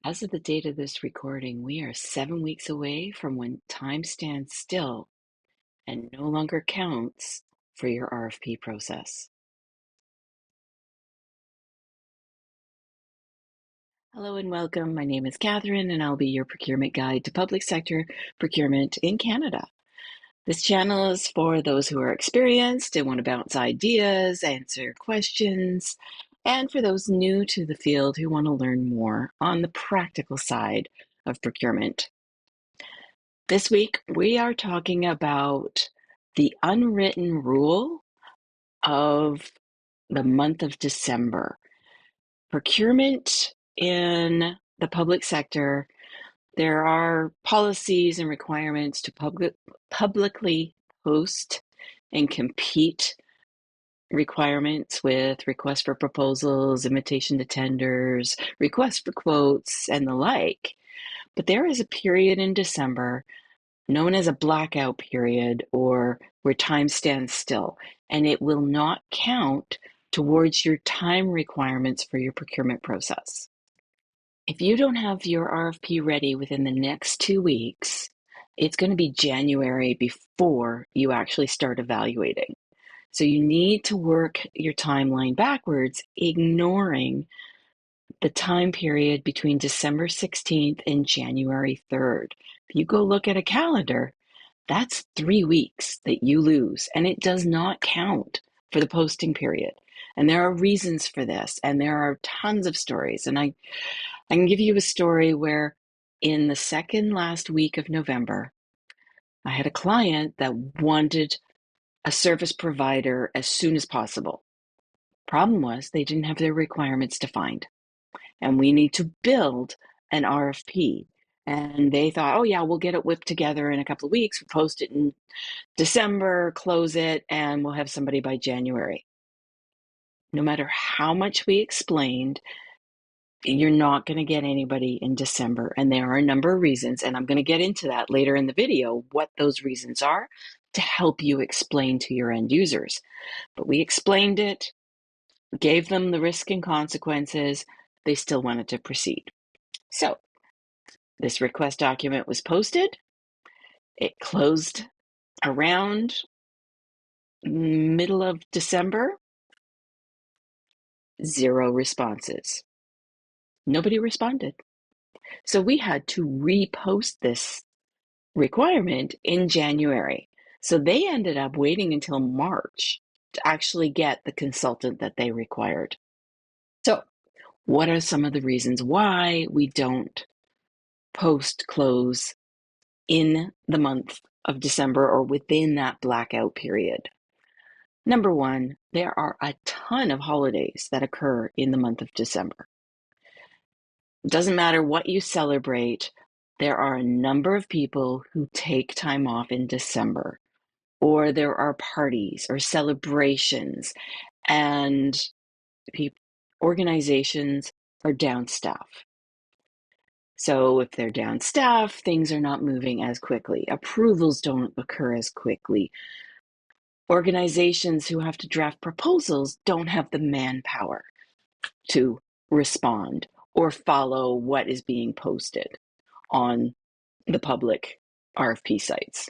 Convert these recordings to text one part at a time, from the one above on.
As of the date of this recording, we are 7 weeks away from when time stands still and no longer counts for your RFP process. Hello and welcome. My name is Catherine, and I'll be your procurement guide to public sector procurement in Canada. This channel is for those who are experienced and want to bounce ideas, answer questions, and for those new to the field who want to learn more on the practical side of procurement. This week, we are talking about the unwritten rule of the month of December. Procurement in the public sector, there are policies and requirements to publicly post and compete requirements with requests for proposals, invitation to tenders, requests for quotes, and the like. But there is a period in December known as a blackout period, or where time stands still, and it will not count towards your time requirements for your procurement process. If you don't have your RFP ready within the next 2 weeks, it's going to be January before you actually start evaluating. So you need to work your timeline backwards, ignoring the time period between December 16th and January 3rd. If you go look at a calendar, that's 3 weeks that you lose, and it does not count for the posting period. And there are reasons for this, and there are tons of stories. And I can give you a story where in the second last week of November, I had a client that wanted a service provider as soon as possible. Problem was they didn't have their requirements defined, and we need to build an RFP. And they thought, oh yeah, we'll get it whipped together in a couple of weeks, we'll post it in December, close it, and we'll have somebody by January. No matter how much we explained, you're not going to get anybody in December. And there are a number of reasons, and I'm going to get into that later in the video, what those reasons are to help you explain to your end users. But we explained it, gave them the risk and consequences. They still wanted to proceed. So this request document was posted. It closed around middle of December. 0 responses. Nobody responded. So we had to repost this requirement in January. So they ended up waiting until March to actually get the consultant that they required. So what are some of the reasons why we don't post close in the month of December or within that blackout period? Number one, there are a ton of holidays that occur in the month of December. It doesn't matter what you celebrate, there are a number of people who take time off in December, or there are parties or celebrations, and organizations are down staff. So if they're down staff, things are not moving as quickly. Approvals don't occur as quickly. Organizations who have to draft proposals don't have the manpower to respond or follow what is being posted on the public RFP sites.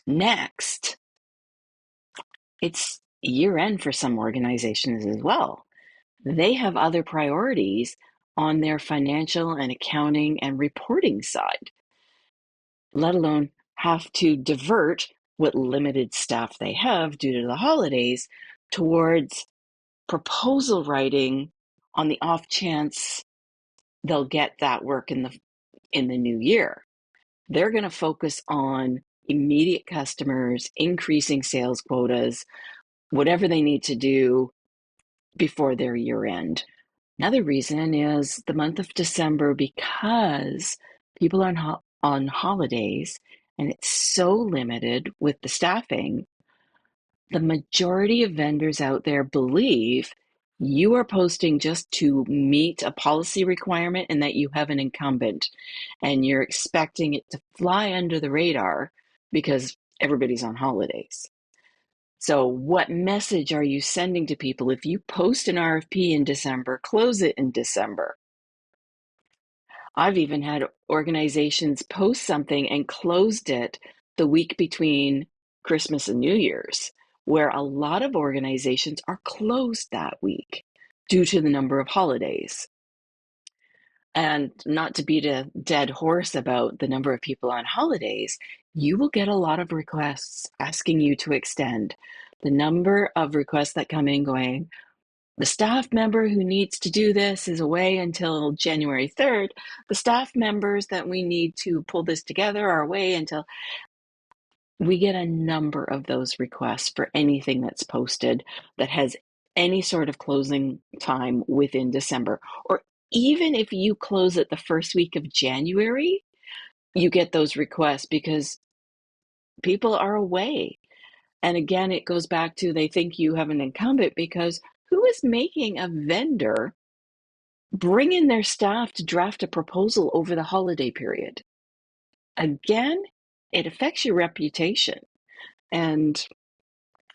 Next, it's year end for some organizations as well. They have other priorities on their financial and accounting and reporting side, let alone have to divert what limited staff they have due to the holidays towards proposal writing on the off chance they'll get that work in the new year. They're going to focus on immediate customers, increasing sales quotas, whatever they need to do before their year end. Another reason is the month of December, because people are on holidays and it's so limited with the staffing, the majority of vendors out there believe you are posting just to meet a policy requirement and that you have an incumbent, and you're expecting it to fly under the radar because everybody's on holidays. So what message are you sending to people if you post an RFP in December, close it in December? I've even had organizations post something and closed it the week between Christmas and New Year's, where a lot of organizations are closed that week due to the number of holidays. And not to beat a dead horse about the number of people on holidays, you will get a lot of requests asking you to extend. The number of requests that come in going, the staff member who needs to do this is away until January 3rd. The staff members that we need to pull this together are away until... We get a number of those requests for anything that's posted that has any sort of closing time within December. Or even if you close it the first week of January, you get those requests because people are away. And again, it goes back to they think you have an incumbent because who is making a vendor bring in their staff to draft a proposal over the holiday period? Again, it affects your reputation. And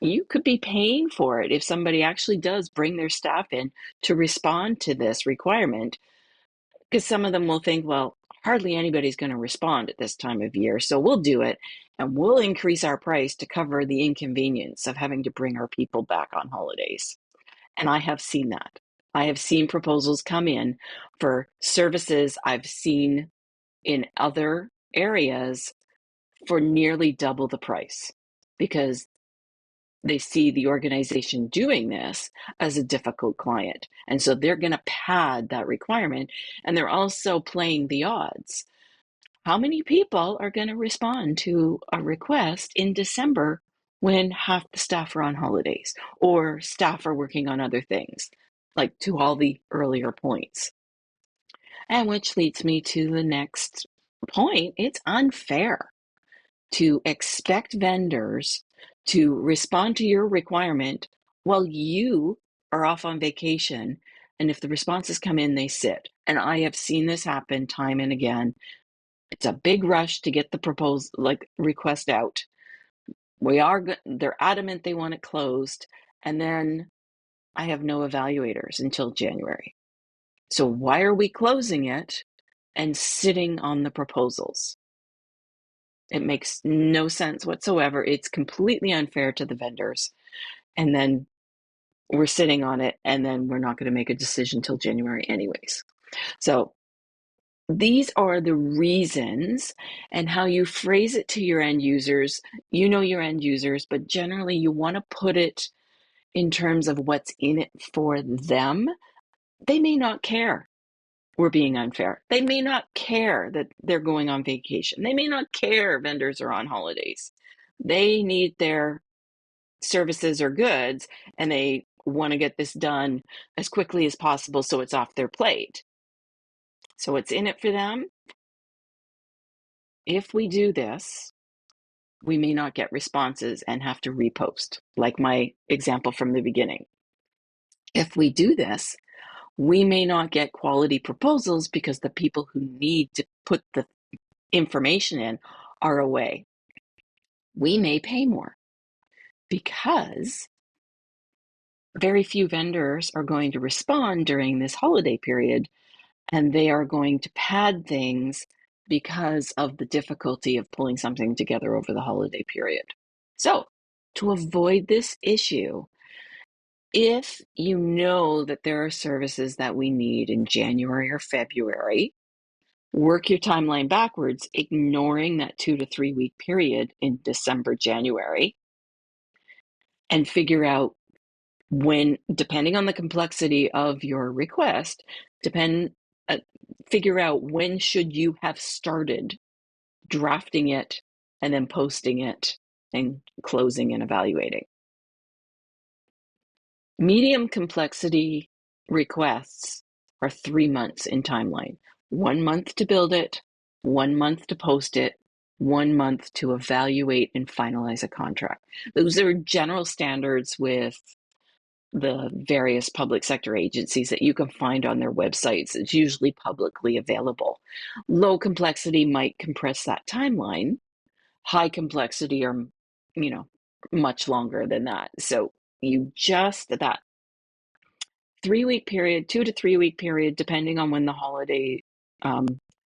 you could be paying for it if somebody actually does bring their staff in to respond to this requirement, because some of them will think, well, hardly anybody's going to respond at this time of year, so we'll do it and we'll increase our price to cover the inconvenience of having to bring our people back on holidays. And I have seen that. I have seen proposals come in for services I've seen in other areas for nearly double the price because they see the organization doing this as a difficult client. And so they're going to pad that requirement. And they're also playing the odds. How many people are going to respond to a request in December when half the staff are on holidays or staff are working on other things, like to all the earlier points? And which leads me to the next point. It's unfair to expect vendors to respond to your requirement while you are off on vacation. And if the responses come in, they sit. And I have seen this happen time and again. It's a big rush to get the proposal, like request out. They're adamant they want it closed. And then I have no evaluators until January. So why are we closing it and sitting on the proposals? It makes no sense whatsoever. It's completely unfair to the vendors. And then we're sitting on it, and then we're not going to make a decision till January anyways. So these are the reasons, and how you phrase it to your end users. You know your end users, but generally you want to put it in terms of what's in it for them. They may not care we're being unfair. They may not care that they're going on vacation. They may not care vendors are on holidays. They need their services or goods, and they want to get this done as quickly as possible so it's off their plate. So it's in it for them. If we do this, we may not get responses and have to repost, like my example from the beginning. If we do this, we may not get quality proposals because the people who need to put the information in are away. We may pay more because very few vendors are going to respond during this holiday period, and they are going to pad things because of the difficulty of pulling something together over the holiday period. So, to avoid this issue, if you know that there are services that we need in January or February, work your timeline backwards, ignoring that 2 to 3 week period in December, January, and figure out when, depending on the complexity of your request, figure out when should you have started drafting it and then posting it and closing and evaluating. Medium complexity requests are 3 months in timeline. 1 month to build it, 1 month to post it, 1 month to evaluate and finalize a contract. Those are general standards with the various public sector agencies that you can find on their websites. It's usually publicly available. Low complexity might compress that timeline. High complexity are, much longer than that. So that 3 week period, 2 to 3 week period, depending on when the holiday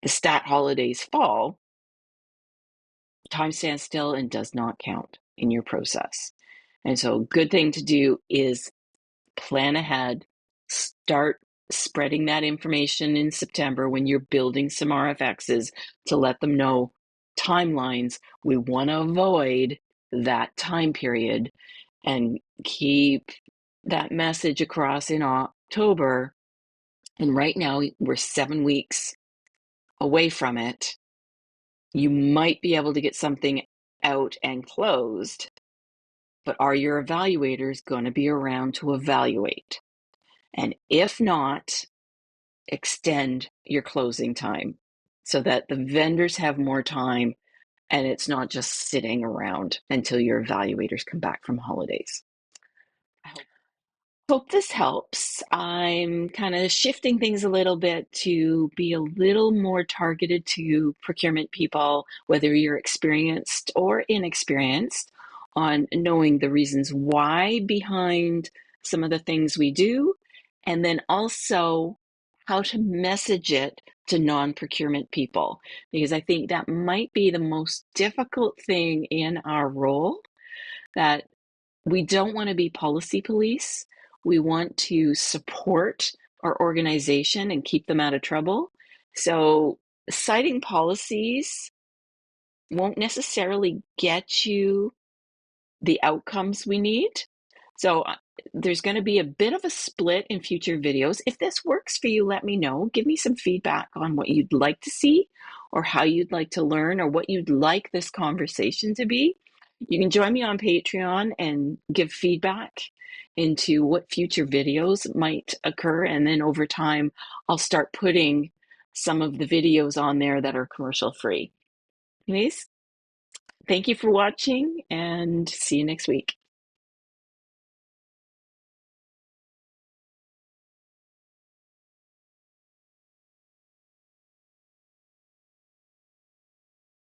the stat holidays fall, time stands still and does not count in your process. And so, good thing to do is plan ahead, start spreading that information in September when you're building some RFXs to let them know timelines. We want to avoid that time period and keep that message across in October. And right now, we're 7 weeks away from it. You might be able to get something out and closed, but are your evaluators going to be around to evaluate? And if not, extend your closing time so that the vendors have more time and it's not just sitting around until your evaluators come back from holidays. I hope this helps. I'm kind of shifting things a little bit to be a little more targeted to procurement people, whether you're experienced or inexperienced, on knowing the reasons why behind some of the things we do, and then also how to message it to non-procurement people, because I think that might be the most difficult thing in our role, that we don't want to be policy police. We want to support our organization and keep them out of trouble. So, citing policies won't necessarily get you the outcomes we need. So, there's going to be a bit of a split in future videos. If this works for you, let me know. Give me some feedback on what you'd like to see, or how you'd like to learn, or what you'd like this conversation to be. You can join me on Patreon and give feedback into what future videos might occur. And then over time, I'll start putting some of the videos on there that are commercial free. Anyways, thank you for watching and see you next week.